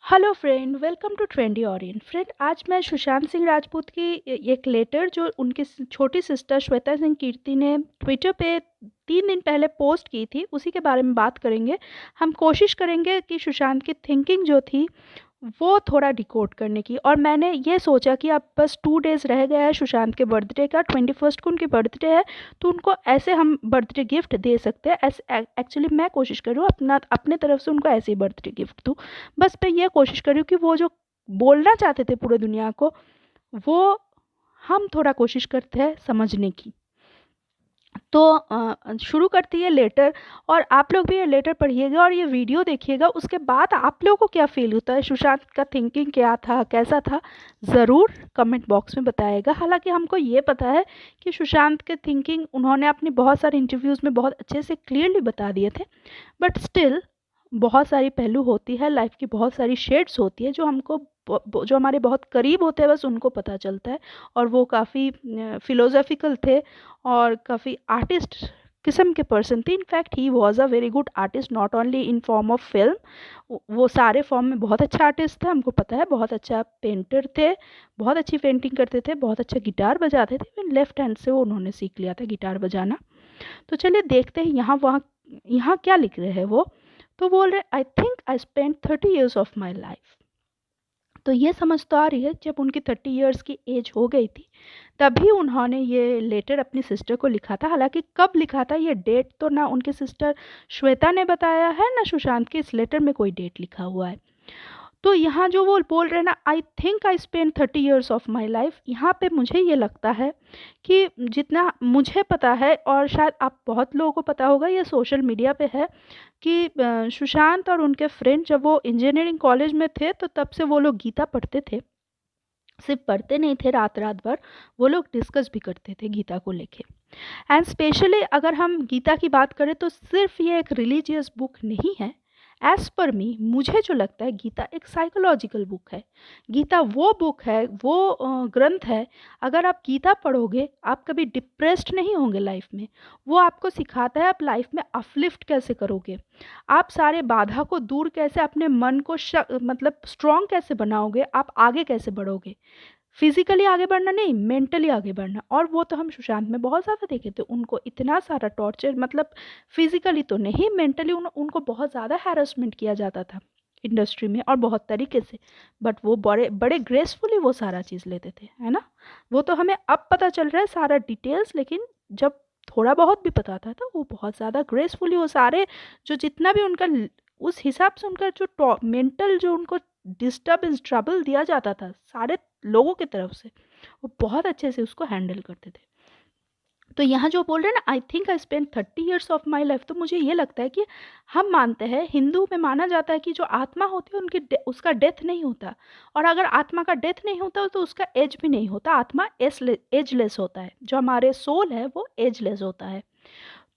Hello friend, welcome to Trendy Orion. Friend, आज मैं सुशांत सिंह राजपूत की एक लेटर जो उनकी छोटी सिस्टर श्वेता सिंह कीर्ति ने ट्विटर पे 3 दिन पहले पोस्ट की थी, उसी के बारे में बात करेंगे। हम कोशिश करेंगे कि सुशांत की थिंकिंग जो थी वो थोड़ा डिकोड करने की। और मैंने ये सोचा कि अब बस 2 डेज़ रह गया है सुशांत के बर्थडे का, 21 को उनकी बर्थडे है, तो उनको ऐसे हम बर्थडे गिफ्ट दे सकते हैं। ऐसे एक्चुअली मैं कोशिश कर रही हूँ अपने तरफ से उनको ऐसे ही बर्थडे गिफ्ट दूँ। बस मैं ये कोशिश कर रही हूँ कि वो जो बोलना चाहते थे पूरे दुनिया को, वो हम थोड़ा कोशिश करते हैं समझने की। तो शुरू करती है लेटर, और आप लोग भी ये लेटर पढ़िएगा और ये वीडियो देखिएगा। उसके बाद आप लोगों को क्या फील होता है, सुशांत का थिंकिंग क्या था, कैसा था, ज़रूर कमेंट बॉक्स में बताइएगा। हालांकि हमको ये पता है कि सुशांत के थिंकिंग उन्होंने अपनी बहुत सारे इंटरव्यूज़ में बहुत अच्छे से क्लियरली बता दिए थे, बट स्टिल बहुत सारी पहलू होती है लाइफ की, बहुत सारी शेड्स होती है जो हमको जो हमारे बहुत करीब होते हैं बस उनको पता चलता है। और वो काफ़ी फिलोसॉफिकल थे और काफ़ी आर्टिस्ट किस्म के पर्सन थे। In fact he was a very good artist, not only in form of film, वो सारे फॉर्म में बहुत अच्छा आर्टिस्ट थे, हमको पता है। बहुत अच्छा पेंटर थे, बहुत अच्छी पेंटिंग करते थे, बहुत अच्छा गिटार बजाते थे। इवन लेफ्ट हैंड से वो उन्होंने सीख लिया था गिटार बजाना। तो चलिए देखते हैं यहाँ क्या लिख रहे हैं वो। तो बोल रहे, आई think I spend 30 years of my life. तो ये समझ तो आ रही है, जब उनकी 30 years की एज हो गई थी तभी उन्होंने ये लेटर अपनी सिस्टर को लिखा था। हालांकि कब लिखा था ये डेट तो ना उनकी सिस्टर श्वेता ने बताया है, ना सुशांत के इस लेटर में कोई डेट लिखा हुआ है। तो यहाँ जो वो बोल रहे हैं ना, आई think I spend 30 years of my life, यहाँ पे मुझे ये लगता है कि जितना मुझे पता है, और शायद आप बहुत लोगों को पता होगा, ये सोशल मीडिया पे है कि सुशांत और उनके फ्रेंड जब वो इंजीनियरिंग कॉलेज में थे तो तब से वो लोग गीता पढ़ते थे। सिर्फ पढ़ते नहीं थे रात रात भर, वो लोग डिस्कस भी करते थे गीता को लेके। एंड स्पेशली अगर हम गीता की बात करें तो सिर्फ ये एक रिलीजियस बुक नहीं है। एज पर मी, मुझे जो लगता है गीता एक साइकोलॉजिकल बुक है। गीता वो बुक है, वो ग्रंथ है, अगर आप गीता पढ़ोगे आप कभी डिप्रेस्ड नहीं होंगे लाइफ में। वो आपको सिखाता है आप लाइफ में अपलिफ्ट कैसे करोगे, आप सारे बाधा को दूर कैसे, अपने मन को मतलब स्ट्रॉन्ग कैसे बनाओगे, आप आगे कैसे बढ़ोगे। फिजिकली आगे बढ़ना नहीं, मेंटली आगे बढ़ना। और वो तो हम सुशांत में बहुत ज़्यादा देखे थे, उनको इतना सारा टॉर्चर, मतलब फिजिकली तो नहीं, मेंटली उनको बहुत ज़्यादा हैरेसमेंट किया जाता था इंडस्ट्री में और बहुत तरीके से। बट वो बड़े बड़े ग्रेसफुली वो सारा चीज़ लेते थे, है ना। वो तो हमें अब पता चल रहा है सारा डिटेल्स, लेकिन जब थोड़ा बहुत भी पता था तो वो बहुत ज़्यादा ग्रेसफुली वो सारे जो जितना भी उनका उस हिसाब से उनका जो मेंटल जो उनको डिस्टर्बेंस ट्रबल दिया जाता था सारे लोगों की तरफ से, वो बहुत अच्छे से उसको हैंडल करते थे। तो यहाँ जो बोल रहे हैं ना, आई think I spend 30 years of my life, तो मुझे ये लगता है कि हम मानते हैं, हिंदू में माना जाता है कि जो आत्मा होती है उनकी उसका डेथ नहीं होता। और अगर आत्मा का डेथ नहीं होता तो उसका एज भी नहीं होता, आत्मा एजलेस होता है। जो हमारे सोल है वो एजलेस होता है।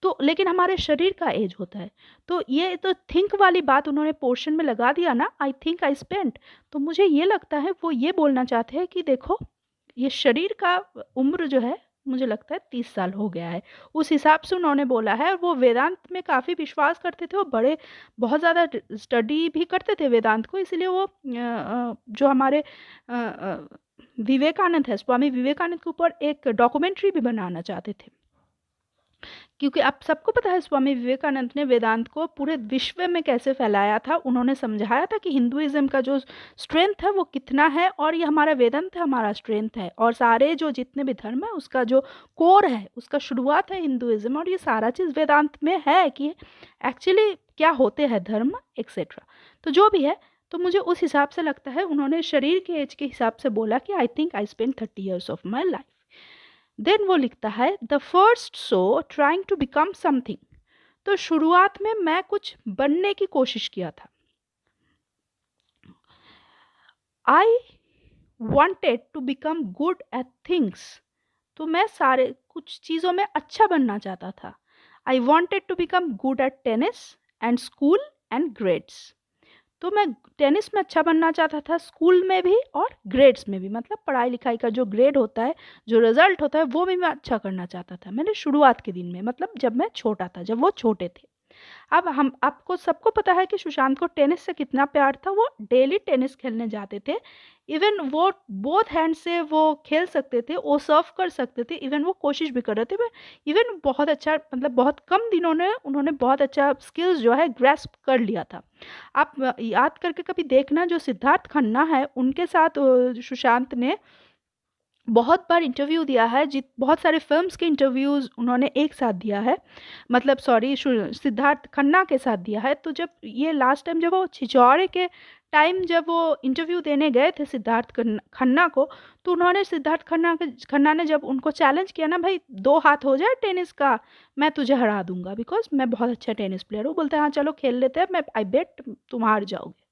तो लेकिन हमारे शरीर का एज होता है। तो ये तो थिंक वाली बात उन्होंने पोर्शन में लगा दिया ना, आई थिंक आई स्पेंट। तो मुझे ये लगता है वो ये बोलना चाहते हैं कि देखो, ये शरीर का उम्र जो है, मुझे लगता है 30 साल हो गया है, उस हिसाब से उन्होंने बोला है। और वो वेदांत में काफ़ी विश्वास करते थे, वो बड़े बहुत ज़्यादा स्टडी भी करते थे वेदांत को, इसलिए वो जो हमारे विवेकानंद है, स्वामी विवेकानंद के ऊपर एक डॉक्यूमेंट्री भी बनाना चाहते थे। क्योंकि आप सबको पता है स्वामी विवेकानंद ने वेदांत को पूरे विश्व में कैसे फैलाया था। उन्होंने समझाया था कि हिंदुइज्म का जो स्ट्रेंथ है वो कितना है, और ये हमारा वेदांत है, हमारा स्ट्रेंथ है। और सारे जो जितने भी धर्म है उसका जो कोर है, उसका शुरुआत है हिंदुइज्म। और ये सारा चीज़ वेदांत में है कि एक्चुअली क्या होते हैं धर्म एक्सेट्रा। तो जो भी है, तो मुझे उस हिसाब से लगता है उन्होंने शरीर के एज के हिसाब से बोला कि I think I spend 30 years of my life. Then वो लिखता है, the first so trying to become something. तो शुरुआत में मैं कुछ बनने की कोशिश किया था। I wanted to become good at things. तो मैं सारे कुछ चीज़ों में अच्छा बनना चाहता था। I wanted to become good at tennis and school and grades. तो मैं टेनिस में अच्छा बनना चाहता था, स्कूल में भी और ग्रेड्स में भी, मतलब पढ़ाई लिखाई का जो ग्रेड होता है, जो रिजल्ट होता है, वो भी मैं अच्छा करना चाहता था। मैंने शुरुआत के दिन में, मतलब जब मैं छोटा था, जब वो छोटे थे। अब हम आपको सबको पता है कि सुशांत को टेनिस से कितना प्यार था, वो डेली टेनिस खेलने जाते थे। इवन वो बोथ हैंड से वो खेल सकते थे, वो सर्व कर सकते थे, इवन वो कोशिश भी कर रहे थे। इवन बहुत अच्छा, मतलब बहुत कम दिनों में उन्होंने बहुत अच्छा स्किल्स जो है ग्रैस्प कर लिया था। आप याद करके कभी देखना, जो सिद्धार्थ खन्ना है उनके साथ सुशांत ने बहुत बार इंटरव्यू दिया है, जित बहुत सारे फिल्म्स के इंटरव्यूज़ उन्होंने एक साथ दिया है, मतलब सॉरी सिद्धार्थ खन्ना के साथ दिया है। तो जब ये लास्ट टाइम जब वो छिछोरे के टाइम जब वो इंटरव्यू देने गए थे सिद्धार्थ खन्ना को, तो उन्होंने सिद्धार्थ खन्ना ने जब उनको चैलेंज किया ना, भाई 2 हाथ हो जाए टेनिस का, मैं तुझे हरा दूंगा बिकॉज मैं बहुत अच्छा टेनिस प्लेयर हूँ। बोलते हैं हाँ चलो खेल लेते हैं, मैं आई बेट तुम हार जाओगे।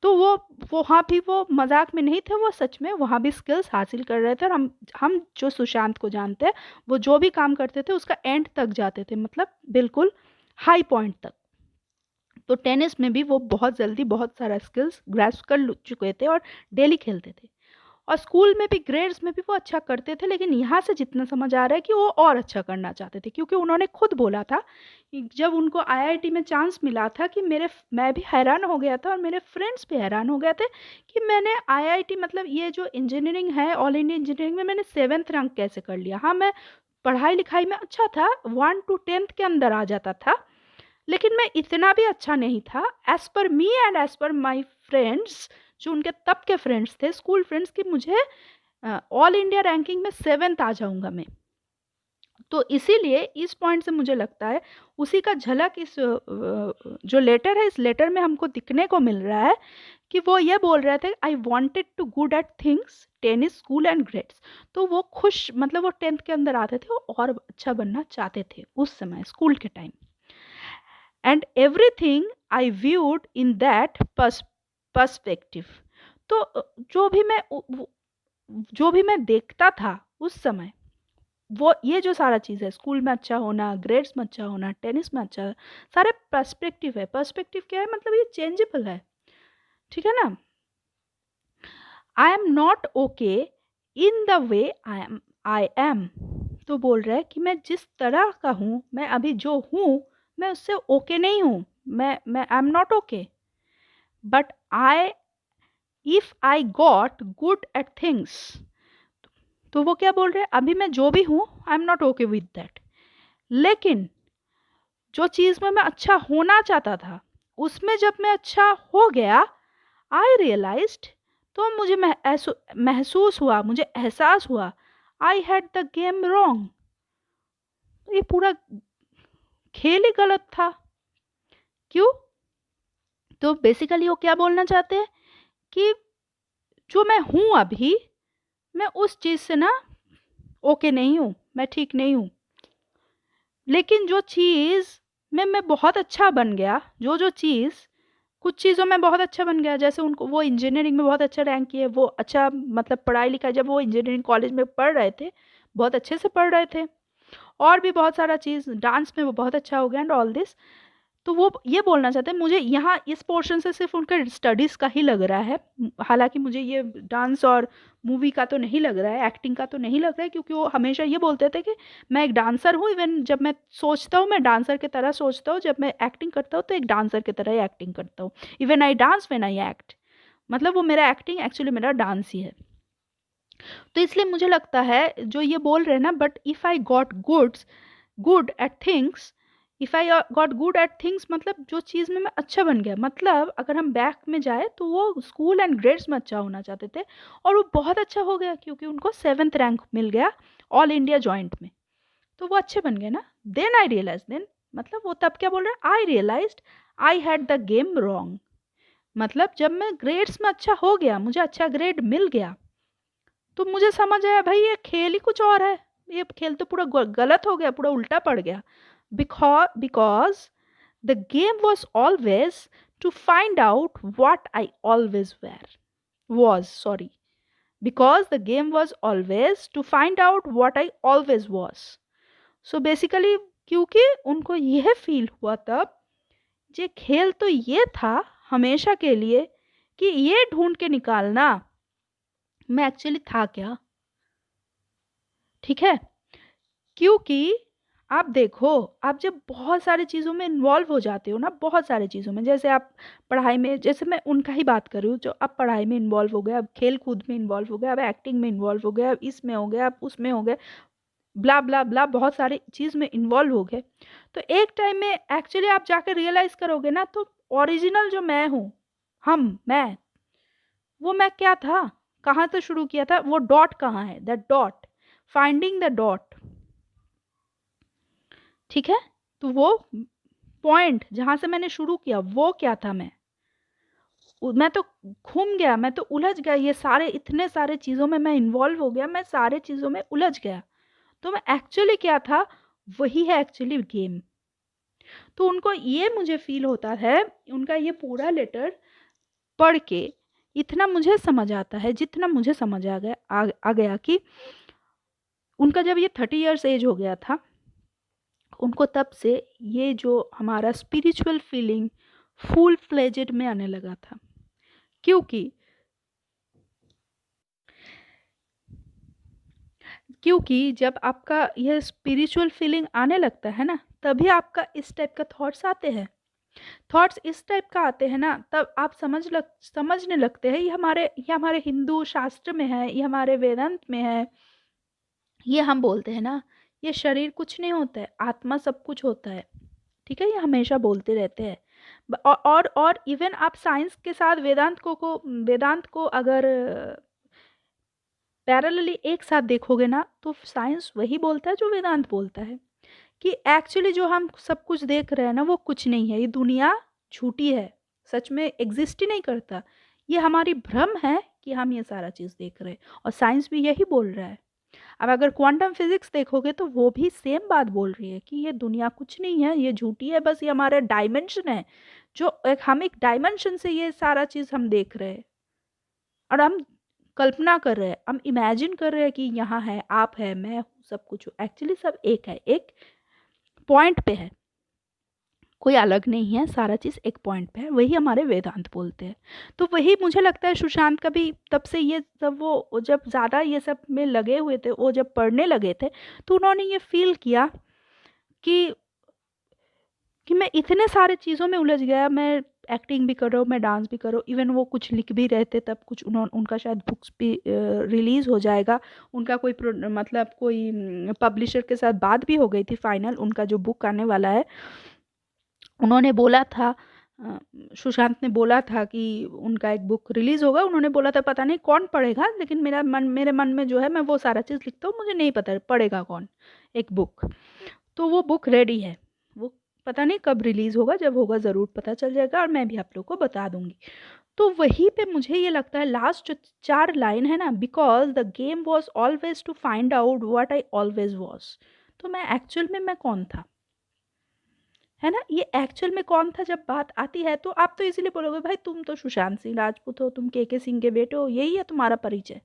तो वो वहाँ भी वो मजाक में नहीं थे, वो सच में वहाँ भी स्किल्स हासिल कर रहे थे। और हम जो सुशांत को जानते हैं, वो जो भी काम करते थे उसका एंड तक जाते थे, मतलब बिल्कुल हाई पॉइंट तक। तो टेनिस में भी वो बहुत जल्दी बहुत सारा स्किल्स ग्रैस्प कर चुके थे और डेली खेलते थे। और स्कूल में भी ग्रेड्स में भी वो अच्छा करते थे, लेकिन यहाँ से जितना समझ आ रहा है कि वो और अच्छा करना चाहते थे, क्योंकि उन्होंने खुद बोला था कि जब उनको आईआईटी में चांस मिला था कि मैं भी हैरान हो गया था और मेरे फ्रेंड्स भी हैरान हो गए थे कि मैंने आईआईटी, मतलब ये जो इंजीनियरिंग है ऑल इंडिया इंजीनियरिंग में, मैंने 7th रैंक कैसे कर लिया। हाँ मैं पढ़ाई लिखाई में अच्छा था, 1 to 10th के अंदर आ जाता था, लेकिन मैं इतना भी अच्छा नहीं था as per me and as per my friends, जो उनके तब के फ्रेंड्स थे, स्कूल फ्रेंड्स, की मुझे ऑल इंडिया रैंकिंग में 7th आ जाऊंगा मैं। तो इसीलिए इस पॉइंट से मुझे लगता है उसी का झलक इस जो लेटर है, इस लेटर में हमको दिखने को मिल रहा है कि वो ये बोल रहे थे I wanted to good at things tennis school and grades. तो वो खुश, मतलब वो 10th के अंदर आते थे और अच्छा बनना चाहते थे उस समय स्कूल के time. And everything I viewed in that perspective. तो जो भी मैं देखता था उस समय, वो ये जो सारा चीज़ है, स्कूल में अच्छा होना, ग्रेड्स में अच्छा होना, टेनिस में अच्छा, सारे पर्सपेक्टिव है। पर्सपेक्टिव क्या है, मतलब ये चेंजेबल है, ठीक है ना। I am not okay in the way I am. तो बोल रहा है कि मैं जिस तरह का हूँ, मैं अभी जो हूँ, मैं उससे ओके नहीं हूँ, मैं I am not okay. But I if I got good at things. तो वो क्या बोल रहे हैं, अभी मैं जो भी हूँ I am not okay with that, लेकिन जो चीज़ में मैं अच्छा होना चाहता था उसमें जब मैं अच्छा हो गया, आई रियलाइज्ड, तो मुझे महसूस हुआ, मुझे एहसास हुआ, आई हैड द गेम रॉन्ग। ये पूरा खेल ही गलत था। क्यों? तो बेसिकली वो क्या बोलना चाहते हैं कि जो मैं हूँ अभी, मैं उस चीज़ से ना ओके नहीं हूँ, मैं ठीक नहीं हूँ। लेकिन जो चीज़ में मैं बहुत अच्छा बन गया, जो चीज़, कुछ चीज़ों में बहुत अच्छा बन गया, जैसे उनको वो इंजीनियरिंग में बहुत अच्छा रैंक किए, वो अच्छा, मतलब पढ़ाई लिखाई जब वो इंजीनियरिंग कॉलेज में पढ़ रहे थे बहुत अच्छे से पढ़ रहे थे, और भी बहुत सारा चीज़, डांस में वो बहुत अच्छा हो गया एंड ऑल दिस। तो वो ये बोलना चाहते हैं, मुझे यहाँ इस पोर्शन से सिर्फ उनका स्टडीज़ का ही लग रहा है, हालांकि मुझे ये डांस और मूवी का तो नहीं लग रहा है, एक्टिंग का तो नहीं लग रहा है, क्योंकि वो हमेशा ये बोलते थे कि मैं एक डांसर हूँ। इवन जब मैं सोचता हूँ, मैं डांसर की तरह सोचता हूँ, जब मैं एक्टिंग करता हूँ तो एक डांसर की तरह ही एक्टिंग करता हूँ। Even I dance when I act, मतलब वो मेरा एक्टिंग एक्चुअली मेरा डांस ही है। तो इसलिए मुझे लगता है जो ये बोल रहे हैं ना, but if I got good at things, if I got good at things, मतलब जो चीज़ में मैं अच्छा बन गया, मतलब अगर हम बैक में जाए तो वो स्कूल एंड ग्रेड्स में अच्छा होना चाहते थे और वो बहुत अच्छा हो गया, क्योंकि उनको 7th रैंक मिल गया ऑल इंडिया जॉइंट में, तो वो अच्छे बन गए ना। देन आई रियलाइज, देन मतलब वो तब क्या बोल रहे हैं, I realized I had the game wrong. मतलब जब मैं ग्रेड्स में अच्छा हो गया, मुझे अच्छा ग्रेड मिल गया, तो मुझे समझ आया भाई ये खेल ही कुछ और है, ये खेल तो पूरा गलत हो गया, पूरा उल्टा पड़ गया। Because the game was always to find out what I always was sorry, because the game was always to find out what I always was. So basically, क्योंकि उनको यह फील हुआ तब, ये खेल तो ये था हमेशा के लिए कि ये ढूंढ के निकालना मैं एक्चुअली था क्या, ठीक है। क्योंकि आप देखो, आप जब बहुत सारी चीज़ों में इन्वॉल्व हो जाते हो ना, बहुत सारी चीज़ों में, जैसे आप पढ़ाई में, जैसे मैं उनका ही बात कर रही हूँ जो अब पढ़ाई में इन्वॉल्व हो गए, अब खेल कूद में इन्वॉल्व हो गए, अब एक्टिंग में इन्वॉल्व हो गए, अब इसमें हो गए, अब उसमें हो गए, ब्ला ब्ला ब्ला, बहुत सारी चीज़ में इन्वॉल्व हो गए। तो एक टाइम में एक्चुअली आप जाकर रियलाइज करोगे ना, तो ओरिजिनल जो मैं हूँ, मैं, वो मैं क्या था, कहाँ से शुरू किया था, वो डॉट कहाँ है, the dot, finding the dot. ठीक है, तो वो पॉइंट जहां से मैंने शुरू किया वो क्या था, मैं तो घूम गया, मैं तो उलझ गया, ये सारे इतने सारे चीज़ों में मैं इन्वॉल्व हो गया, मैं सारे चीज़ों में उलझ गया। तो मैं एक्चुअली क्या था, वही है एक्चुअली गेम। तो उनको ये मुझे फील होता है, उनका ये पूरा लेटर पढ़ के इतना मुझे समझ आता है, जितना मुझे समझ आ गया कि उनका जब ये 30 इयर्स एज हो गया था, उनको तब से ये जो हमारा स्पिरिचुअल फीलिंग फुल फ्लेजेड में आने लगा था। क्योंकि क्योंकि जब आपका यह स्पिरिचुअल फीलिंग आने लगता है ना, तभी आपका इस टाइप का थॉट्स आते हैं। थॉट्स इस टाइप का आते हैं ना, तब आप समझने लगते हैं, ये हमारे हिंदू शास्त्र में है, ये हमारे वेदांत में है। ये हम बोलते हैं ना, ये शरीर कुछ नहीं होता है, आत्मा सब कुछ होता है। ठीक है, ये हमेशा बोलते रहते हैं। और इवन आप साइंस के साथ वेदांत को अगर पैरेलली एक साथ देखोगे ना, तो साइंस वही बोलता है जो वेदांत बोलता है, कि एक्चुअली जो हम सब कुछ देख रहे हैं ना, वो कुछ नहीं है, ये दुनिया झूठी है, सच में एग्जिस्ट ही नहीं करता। ये हमारी भ्रम है कि हम ये सारा चीज़ देख रहे हैं, और साइंस भी यही बोल रहा है। अब अगर क्वांटम फिजिक्स देखोगे तो वो भी सेम बात बोल रही है कि ये दुनिया कुछ नहीं है, ये झूठी है, बस ये हमारा डायमेंशन है, जो हम एक डायमेंशन से ये सारा चीज़ हम देख रहे हैं, और हम कल्पना कर रहे हैं, हम इमेजिन कर रहे हैं कि यहाँ है, आप है, मैं हूँ, सब कुछ हूँ, एक्चुअली सब एक है, एक पॉइंट पे है, कोई अलग नहीं है, सारा चीज़ एक पॉइंट पे है, वही हमारे वेदांत बोलते हैं। तो वही मुझे लगता है सुशांत का भी तब से ये सब, वो जब ज़्यादा ये सब में लगे हुए थे, वो जब पढ़ने लगे थे, तो उन्होंने ये फील किया कि मैं इतने सारे चीज़ों में उलझ गया, मैं एक्टिंग भी कर रहा हूँ, मैं डांस भी कर रहा हूँ, इवन वो कुछ लिख भी रहे थे तब, कुछ उनका शायद बुक्स भी रिलीज़ हो जाएगा, उनका कोई मतलब कोई पब्लिशर के साथ बात भी हो गई थी, फाइनल उनका जो बुक आने वाला है। उन्होंने बोला था, सुशांत ने बोला था कि उनका एक बुक रिलीज़ होगा, उन्होंने बोला था पता नहीं कौन पढ़ेगा, लेकिन मेरे मन में जो है, मैं वो सारा चीज़ लिखता हूँ, मुझे नहीं पता पढ़ेगा कौन एक बुक। तो वो बुक रेडी है, वो पता नहीं कब रिलीज़ होगा, जब होगा ज़रूर पता चल जाएगा, और मैं भी आप लोग को बता दूंगी। तो वहीं पे मुझे ये लगता है, लास्ट जो 4 लाइन है ना, because the game was always to find out what I always was. तो मैं एक्चुअल में मैं कौन था, है ना, ये एक्चुअल में कौन था जब बात आती है, तो आप तो इसीलिए बोलोगे भाई तुम तो सुशांत सिंह राजपूत हो, तुम के सिंह के बेटे हो, यही है तुम्हारा परिचय।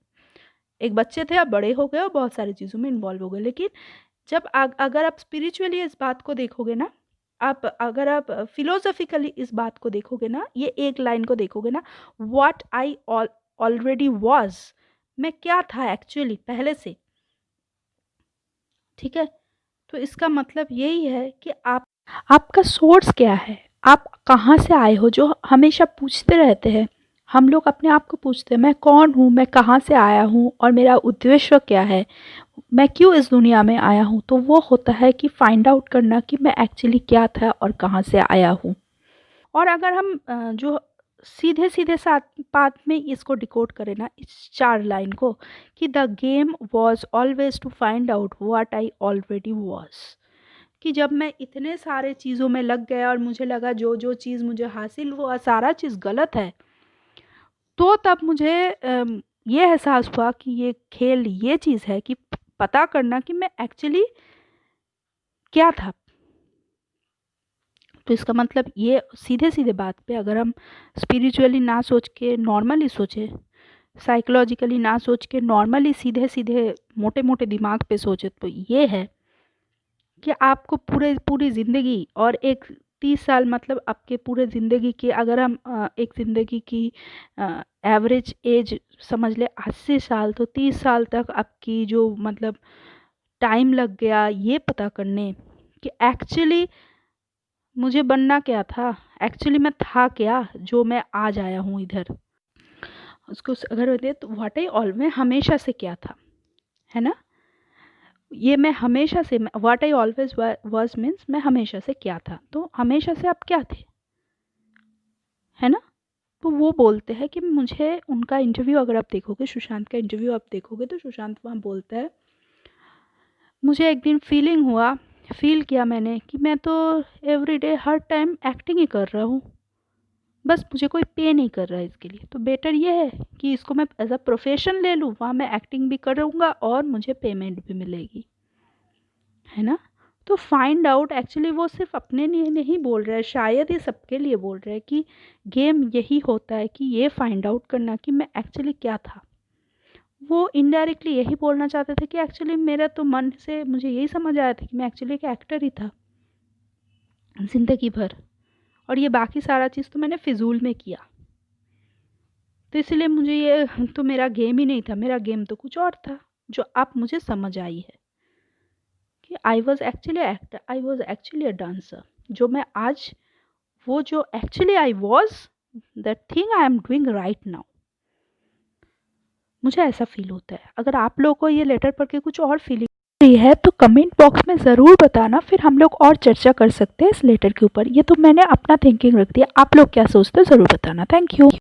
एक बच्चे थे, आप बड़े हो गए और बहुत सारी चीज़ों में इन्वॉल्व हो गए। लेकिन जब अगर आप स्पिरिचुअली इस बात को देखोगे ना, आप अगर आप फिलोसफिकली इस बात को देखोगे ना, ये एक लाइन को देखोगे ना, व्हाट आई ऑलरेडी वॉज, मैं क्या था एक्चुअली पहले से। ठीक है, तो इसका मतलब यही है कि आपका सोर्स क्या है, आप कहाँ से आए हो, जो हमेशा पूछते रहते हैं हम लोग, अपने आप को पूछते हैं, मैं कौन हूँ, मैं कहाँ से आया हूँ, और मेरा उद्देश्य क्या है, मैं क्यों इस दुनिया में आया हूँ। तो वो होता है कि फाइंड आउट करना कि मैं एक्चुअली क्या था और कहाँ से आया हूँ। और अगर हम जो सीधे सीधे साथ बात में इसको डिकोड करें ना, इस 4 लाइन को, कि the game was always to find out what I already was, कि जब मैं इतने सारे चीज़ों में लग गया और मुझे लगा जो जो चीज़ मुझे हासिल हुआ सारा चीज़ गलत है, तो तब मुझे ये एहसास हुआ कि ये खेल ये चीज़ है कि पता करना कि मैं एक्चुअली क्या था। तो इसका मतलब ये सीधे सीधे बात पे, अगर हम स्पिरिचुअली ना सोच के नॉर्मली सोचे, साइकोलॉजिकली ना सोच के नॉर्मली सीधे सीधे मोटे मोटे दिमाग पे सोचे, तो ये है कि आपको पूरी ज़िंदगी, और एक 30 साल मतलब आपके पूरे ज़िंदगी की, अगर हम एक ज़िंदगी की एवरेज एज समझ ले 80 साल, तो 30 साल तक आपकी जो मतलब टाइम लग गया ये पता करने कि एक्चुअली मुझे बनना क्या था, एक्चुअली मैं था क्या जो मैं आज आया हूँ इधर। उसको अगर बोलते तो व्हाट आई ऑल में हमेशा से क्या था, है ना। ये मैं हमेशा से, what I always was means मैं हमेशा से क्या था, तो हमेशा से आप क्या थे, है ना। तो वो बोलते हैं कि मुझे उनका इंटरव्यू अगर आप देखोगे, सुशांत का इंटरव्यू आप देखोगे तो सुशांत वहाँ बोलता है, मुझे एक दिन फील किया मैंने कि मैं तो एवरीडे हर टाइम एक्टिंग ही कर रहा हूँ, बस मुझे कोई पे नहीं कर रहा है इसके लिए, तो बेटर ये है कि इसको मैं एज अ प्रोफेशन ले लूँ, वहाँ मैं एक्टिंग भी करूँगा और मुझे पेमेंट भी मिलेगी, है ना। तो फाइंड आउट, एक्चुअली वो सिर्फ अपने लिए नहीं बोल रहा है, शायद ये सबके लिए बोल रहा है कि गेम यही होता है कि ये फाइंड आउट करना कि मैं एक्चुअली क्या था। वो इनडायरेक्टली यही बोलना चाहते थे कि एक्चुअली मेरा तो मन से मुझे यही समझ आया था कि मैं एक्चुअली एक एक्टर ही था ज़िंदगी भर, और ये बाकी सारा चीज़ तो मैंने फिजूल में किया, तो इसलिए मुझे ये तो मेरा गेम ही नहीं था, मेरा गेम तो कुछ और था, जो अब मुझे समझ आई है कि I was actually actor, I was actually a dancer, जो मैं आज, वो जो actually I was, that thing I am doing right now. मुझे ऐसा फील होता है। अगर आप लोगों को ये लेटर पढ़ के कुछ और फीलिंग रही है तो कमेंट बॉक्स में ज़रूर बताना, फिर हम लोग और चर्चा कर सकते हैं इस लेटर के ऊपर। ये तो मैंने अपना थिंकिंग रख दिया, आप लोग क्या सोचते हैं ज़रूर बताना। Thank you.